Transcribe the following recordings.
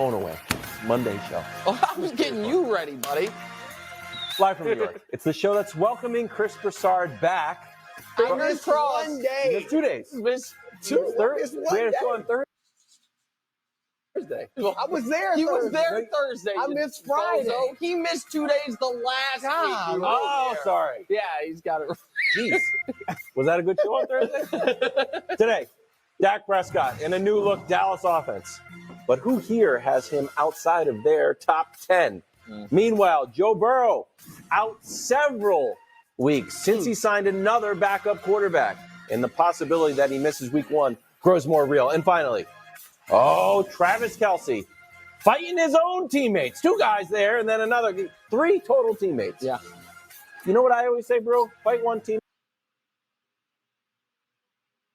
phone away. Monday show. Oh, I was getting you ready, buddy. Live from New York. It's the show that's welcoming Chris Broussard back. I missed one day. It's 2 days. Missed It's one We had a show day. on Thursday. I was there. He was Thursday. there Thursday. I missed Friday. bozo. He missed 2 days the last week. You were Oh, there. sorry. Yeah, he's got it. Jeez. Was that a good show on Thursday? Today, Dak Prescott in a new look Dallas offense. But who here has him outside of their top 10? Meanwhile, Joe Burrow out several weeks since he signed another backup quarterback. And the possibility that he misses week 1 grows more real. And finally, Travis Kelce fighting his own teammates. 2 guys there and then another 3 total teammates. Yeah. You know what I always say, bro? Fight one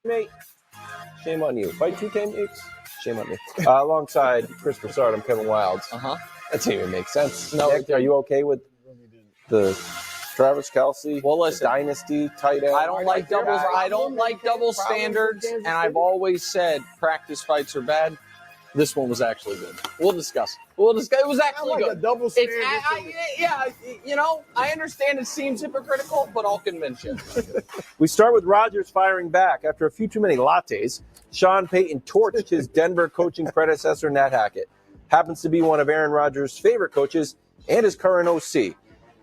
teammate. Shame on you. Fight 2 teammates. Shame on me. Alongside Chris Broussard, I'm Kevin Wilds. That doesn't even make sense. No, Nick, are you okay with the Travis Kelce? Well, listen, dynasty tight end. I don't like doubles. I don't like double standards, and I've always said practice fights are bad. This one was actually good. We'll discuss. It was actually like good. a double standard. I understand it seems hypocritical, but I'll convince you. We start with Rodgers firing back. After a few too many lattes, Sean Payton torched his Denver coaching predecessor, Nat Hackett. Happens to be one of Aaron Rodgers' favorite coaches and his current OC.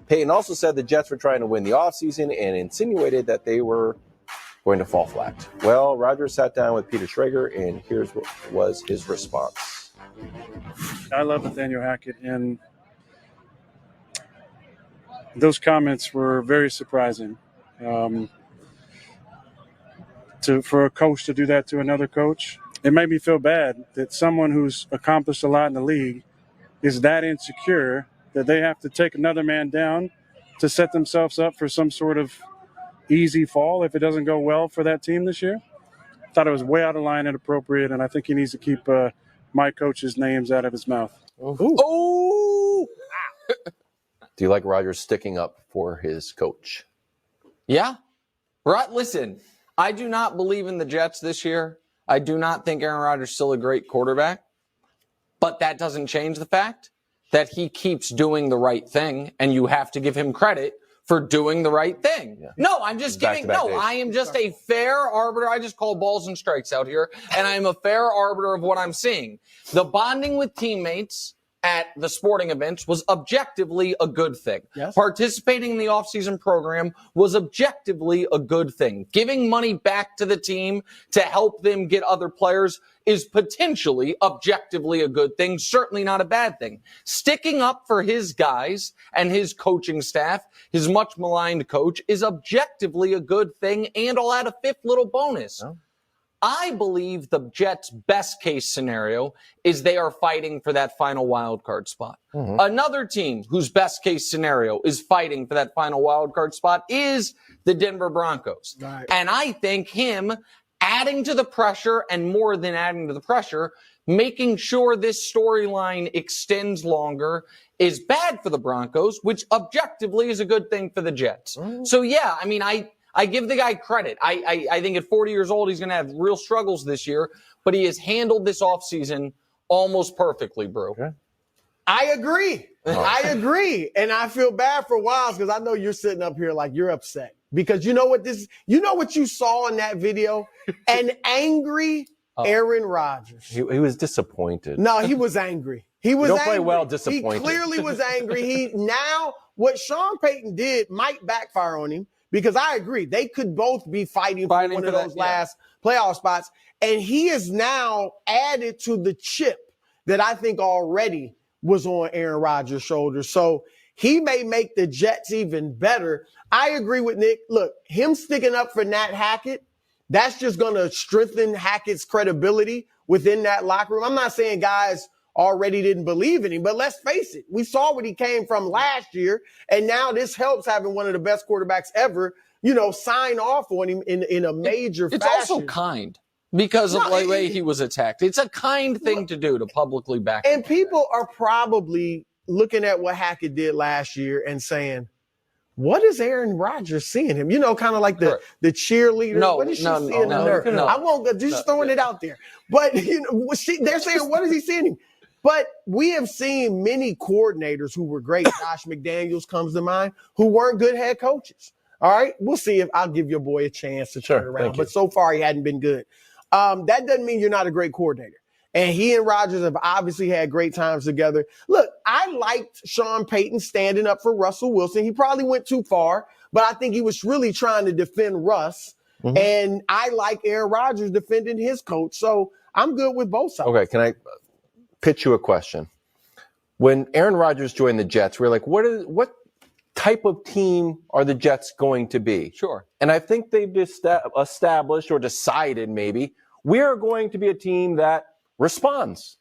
Payton also said the Jets were trying to win the offseason and insinuated that they were going to fall flat. Well, Rodgers sat down with Peter Schrager, and here's what was his response. I love Nathaniel Hackett, and those comments were very surprising. For a coach to do that to another coach, it made me feel bad that someone who's accomplished a lot in the league is that insecure that they have to take another man down to set themselves up for some sort of easy fall if it doesn't go well for that team this year. I thought it was way out of line and inappropriate, and I think he needs to keep my coach's names out of his mouth. Oh! Do you like Rodgers sticking up for his coach? Yeah. Right. Listen, I do not believe in the Jets this year. I do not think Aaron Rodgers is still a great quarterback, but that doesn't change the fact that he keeps doing the right thing, and you have to give him credit for doing the right thing. Yeah. No, I'm just giving, I am just a fair arbiter. I just call balls and strikes out here, and I'm a fair arbiter of what I'm seeing. The bonding with teammates at the sporting events was objectively a good thing. Yes. Participating in the offseason program was objectively a good thing. Giving money back to the team to help them get other players is potentially objectively a good thing, certainly not a bad thing. Sticking up for his guys and his coaching staff, his much maligned coach, is objectively a good thing, and I'll add a 5th little bonus. Oh. I believe the Jets' best case scenario is they are fighting for that final wild card spot. Mm-hmm. Another team whose best case scenario is fighting for that final wild card spot is the Denver Broncos. Right. And I think him adding to the pressure, and more than adding to the pressure, making sure this storyline extends longer is bad for the Broncos, which objectively is a good thing for the Jets. Mm-hmm. So yeah, I mean, I give the guy credit. I think at 40 years old, he's going to have real struggles this year, but he has handled this offseason almost perfectly, bro. Okay. I agree. I agree. And I feel bad for Wiles because I know you're sitting up here like you're upset. Because you know what you saw in that video? An angry Aaron Rodgers. He was disappointed. No, he was angry. He was angry. Play well, disappointed. He clearly was angry. Now, what Sean Payton did might backfire on him. Because I agree, they could both be fighting for one of those last playoff spots. And he is now added to the chip that I think already was on Aaron Rodgers' shoulders. So he may make the Jets even better. I agree with Nick. Look, him sticking up for Nat Hackett, that's just going to strengthen Hackett's credibility within that locker room. I'm not saying guys already didn't believe in him, but let's face it. We saw what he came from last year, and now this helps having one of the best quarterbacks ever, sign off on him in a major fashion. It's also kind because of the way he was attacked. It's a kind thing to do to publicly back him. And people are probably looking at what Hackett did last year and saying, what is Aaron Rodgers seeing him? Kind of like the cheerleader. What is she seeing in her? I won't just throwing it out there. But they're saying, what is he seeing him? But we have seen many coordinators who were great. Josh McDaniels comes to mind, who weren't good head coaches. All right, we'll see if I'll give your boy a chance to turn it around. But so far, he hadn't been good. That doesn't mean you're not a great coordinator. And he and Rodgers have obviously had great times together. Look, I liked Sean Payton standing up for Russell Wilson. He probably went too far, but I think he was really trying to defend Russ. Mm-hmm. And I like Aaron Rodgers defending his coach. So I'm good with both sides. Okay, can I pitch you a question? When Aaron Rodgers joined the Jets, we were like, what type of team are the Jets going to be? Sure. And I think they've established or decided maybe we are going to be a team that responds.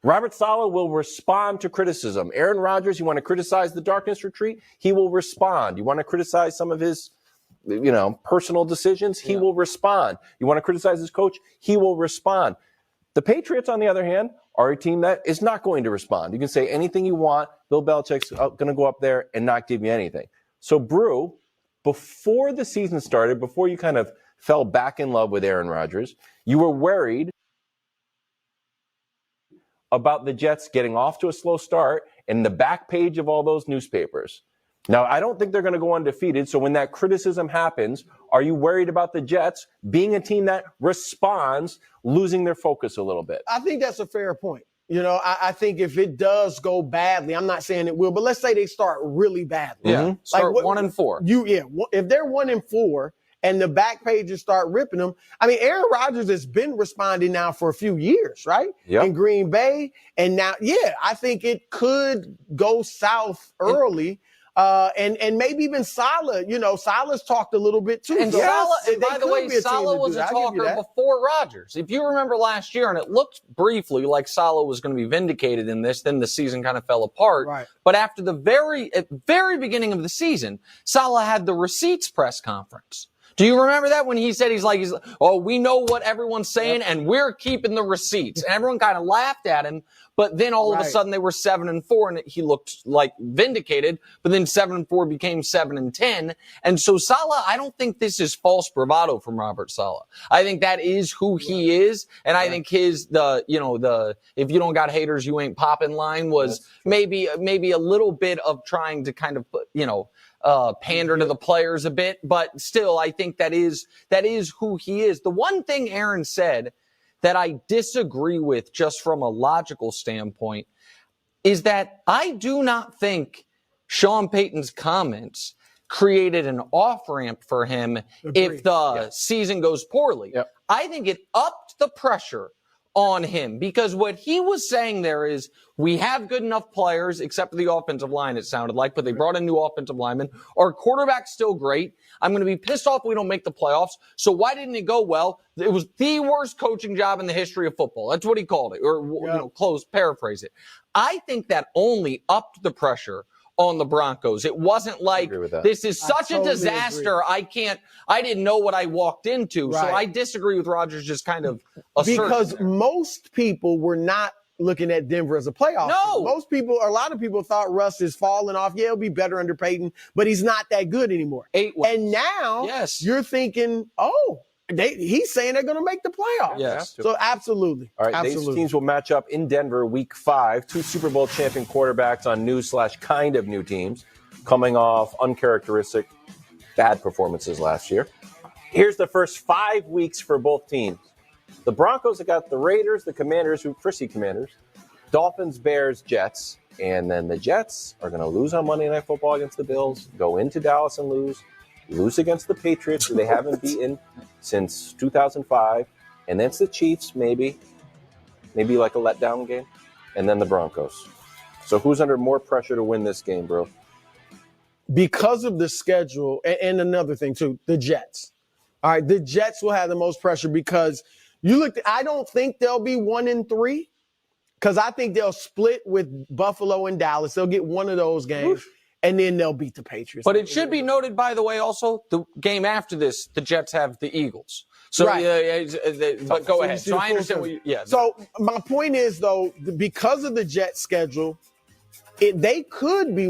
Robert Saleh will respond to criticism. Aaron Rodgers, you want to criticize the darkness retreat? He will respond. You want to criticize some of his, personal decisions? He will respond. You want to criticize his coach? He will respond. The Patriots, on the other hand, are a team that is not going to respond. You can say anything you want. Bill Belichick's going to go up there and not give you anything. So, Brew, before the season started, before you kind of fell back in love with Aaron Rodgers, you were worried about the Jets getting off to a slow start in the back page of all those newspapers. Now, I don't think they're going to go undefeated. So when that criticism happens, are you worried about the Jets being a team that responds, losing their focus a little bit? I think that's a fair point. I think if it does go badly, I'm not saying it will, but let's say they start really badly. Yeah, start 1-4. If they're 1-4 and the back pages start ripping them, I mean, Aaron Rodgers has been responding now for a few years, right? Yep. In Green Bay. And now, I think it could go south early. And maybe even Saleh, Saleh's talked a little bit too. And so Saleh, by the way, Saleh was a talker before Rodgers. If you remember last year, and it looked briefly like Saleh was going to be vindicated in this, then the season kind of fell apart. Right. But after the very beginning of the season, Saleh had the receipts press conference. Do you remember that when he said, he's like, we know what everyone's saying and we're keeping the receipts. And everyone kind of laughed at him. But then all of a sudden they were 7-4 and he looked like vindicated. But then 7-4 became 7-10. And so Saleh, I don't think this is false bravado from Robert Saleh. I think that is who he is. And I think his, if you don't got haters, you ain't popping line was maybe a little bit of trying to kind of, pander to the players a bit, but still, I think that is who he is. The one thing Aaron said that I disagree with just from a logical standpoint is that I do not think Sean Payton's comments created an off-ramp for him if the season goes poorly. Yep. I think it upped the pressure on him because what he was saying there is we have good enough players except for the offensive line, it sounded like, but they brought in new offensive linemen. Our quarterback's still great. I'm going to be pissed off we don't make the playoffs. So why didn't it go well? It was the worst coaching job in the history of football. That's what he called it, or paraphrase it. I think that only upped the pressure on the Broncos. It wasn't like this is such a disaster. Agree. I didn't know what I walked into. Right. So I disagree with Rodgers just kind of because most people were not looking at Denver as a playoff team. A lot of people thought Russ is falling off. Yeah, he'll be better under Payton, but he's not that good anymore. 8 wins. And now you're thinking, he's saying they're going to make the playoffs. Yes. So absolutely. All right, these teams will match up in Denver week 5. 2 Super Bowl champion quarterbacks on new/kind of new teams coming off uncharacteristic bad performances last year. Here's the first 5 weeks for both teams. The Broncos have got the Raiders, the Commanders, frisky Commanders, Dolphins, Bears, Jets, and then the Jets are going to lose on Monday Night Football against the Bills, go into Dallas and lose against the Patriots, who they haven't beaten since 2005, and then it's the Chiefs, maybe like a letdown game, and then the Broncos. So who's under more pressure to win this game, bro? Because of the schedule, and another thing too, the Jets. All right, the Jets will have the most pressure because I don't think they'll be 1-3 because I think they'll split with Buffalo and Dallas. They'll get one of those games. And then they'll beat the Patriots. But it should be noted, by the way, also, the game after this, the Jets have the Eagles. So, but go ahead. So I understand what you, So my point is, though, because of the Jets schedule, they could be